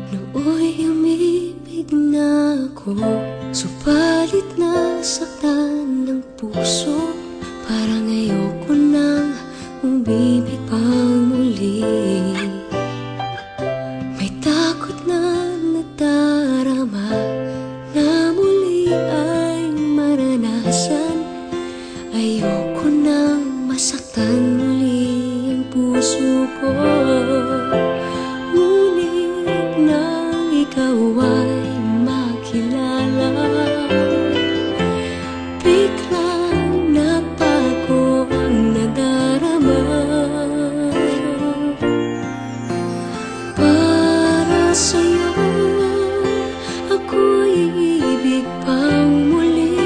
Nooy umibig na ako, subalit nasaktan ng puso. Parang ayoko nang umibig pang muli. May takot na nadarama na muli ay maranasan. Ayoko nang masaktan muli ang puso ko. Ngunit nang ikaw ay makilala, biglang nabago ang nadarama. Para sa'yo ako'y ibig pang muli.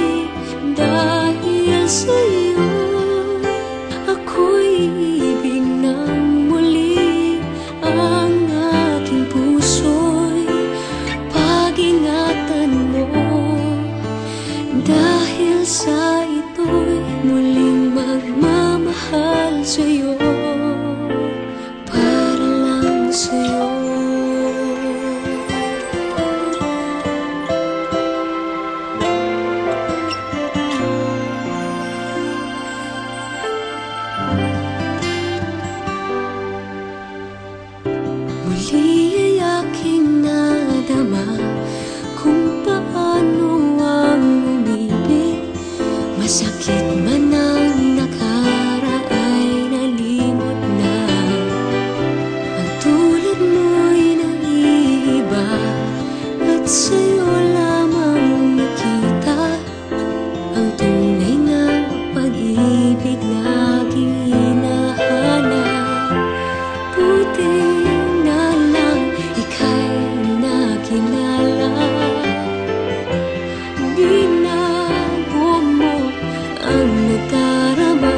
Dahil sa'yo ako'y ibig ng muli. Ang aking puso'y pag-ingatan mo. Dahil sa ito'y muling magmamahal sa'yo, para lang sa'yo. Muli ay aking nadama kung paano ang umibig. Masakit man ang nakaraay nalimot na. Ang tulad mo'y naiiba at sa'yo lamang nakita ang tunay na pag-ibig na aking hinahanap. Buti na lang ika'y nakilala. Binago mo ang nadarama.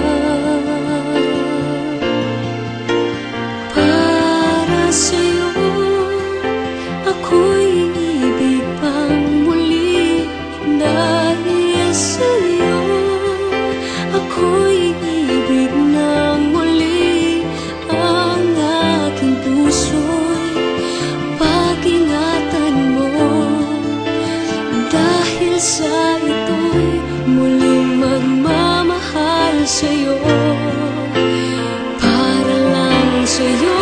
Para sa'yo ako'y ibig pang muli. Dahil sa'yo ako'y ibig ng muli. Ang aking puso'y pag-ingatan mo. Dahil sa ito'y muling magmamahal sa'yo, para lang sa'yo.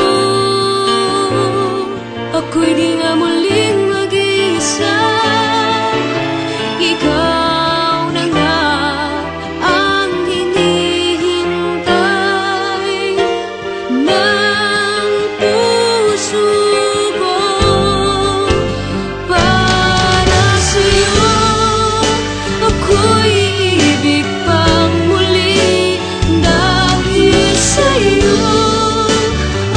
Ako'y di nga muling mag-iisa. Ikaw na nga ang hinihintay ng puso ko. Para sa'yo ako'y ibig pang muli. Dahil sa'yo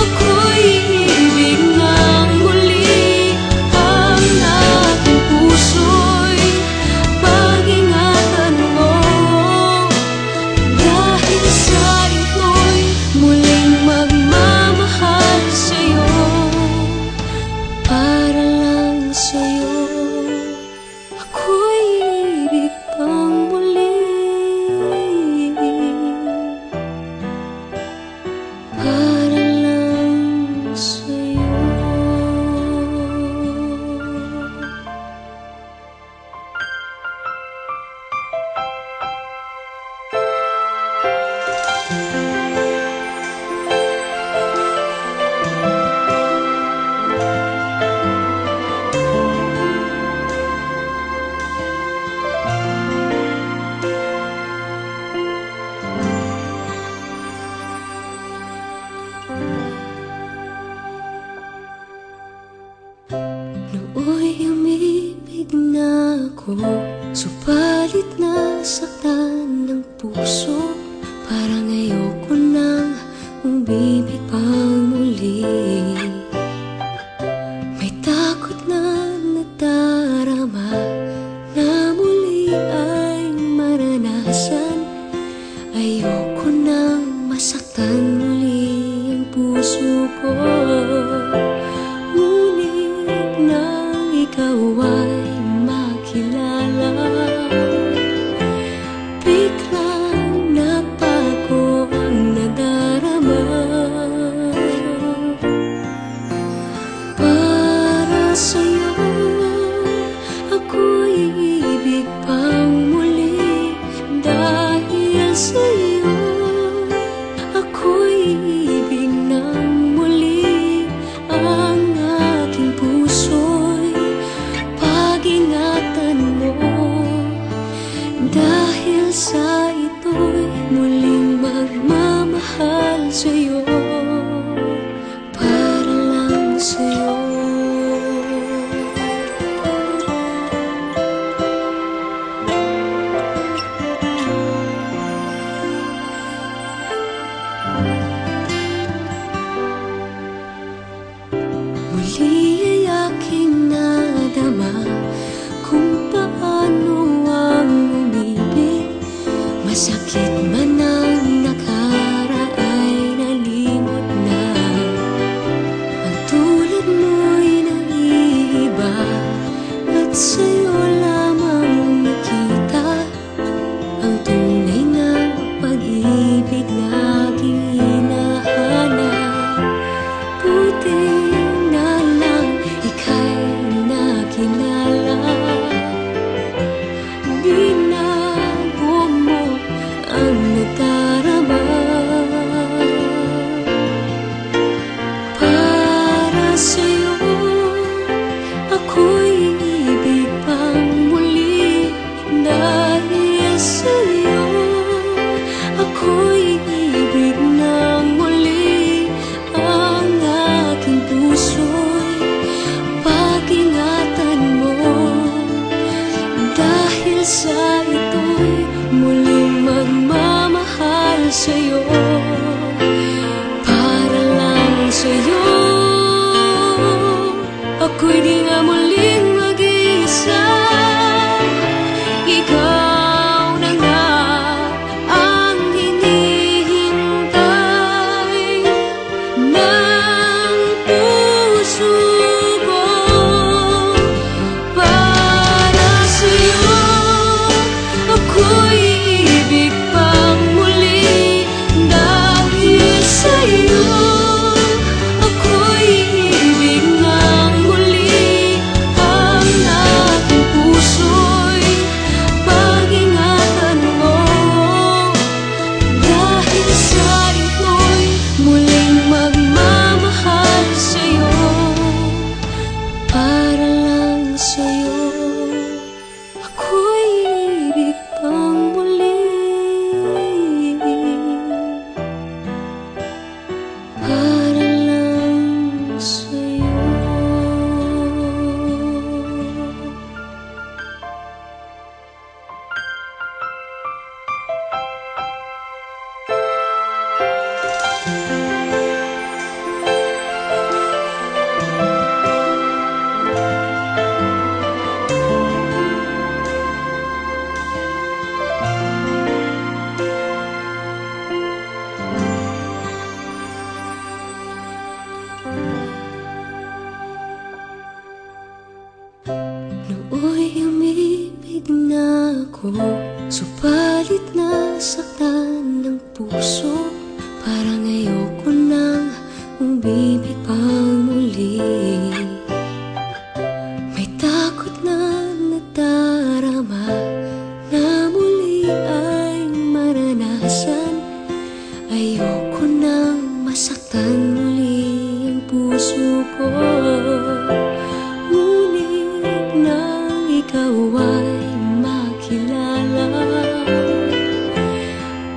ako'y ibig ng muli. Ang aking puso'y pag-ingatan mo. Dahil sa ito'y muling magmamahal sa'yo, para lang sa'yo. Ako'y ibig pang muli. Para lang sa'yo. Nooy umibig na ako, subalit nasaktan ng puso. Parang ayoko nang umibig pang muli. May takot na nadarama na muli ay maranasan. Ayoko nang masaktan muli ang puso ko. Ngunit nang ikaw ay makilala, biglang Muli ay aking nadama kung paano ang umibig. Masakit man ang nakaraan, nalimot na. Ang tulad mo'y naiiba, at sa'yo lamang nakita ang tunay na pag-ibig laging hinahanap. Buti na lang ika'y nakilala. Binago mo ang nadarama. Para sa'yo ako'y ibig pang muli. Dahil sa'yo ako'y ibig ng muli. Ang aking puso'y pag-ingatan mo. Dahil sa ito'y muling magmamahal sa'yo. Para lang sa'yo ako'y di nga muling mag-iisa. Ikaw na nga ang hinihintay ng puso ko. Para sa'yo ako'y ibig pang muli. Dahil sa'yo ako'y ibig ng muli. Ang aking puso'y pag-ingatan mo. Dahil sa ito'y muling magmamahal sa'yo. Para lang sa'yo ako'y ibig pang muli. Para lang sa'yo. Nooy umibig na ako, subalit nasaktan ng puso. Parang ayoko nang umibig pang muli. May takot na nadarama na muli ay maranasan. Ayoko nang masaktan muli ang puso ko. Ngunit nang ikaw ay makilala,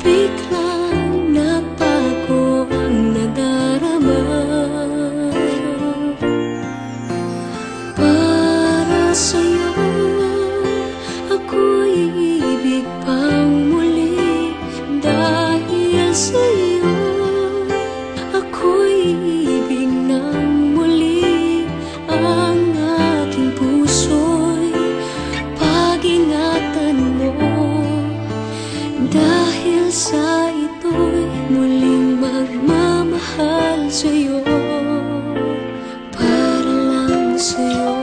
biglang nabago ang nadarama. Para sa'yo ako'y ibig pang muli. Dahil sa'yo ako'y ibig ng muli. Ang aking puso'y pag-ingatan mo. Dahil sa ito'y muling magmamahal sa'yo. Para lang sa'yo.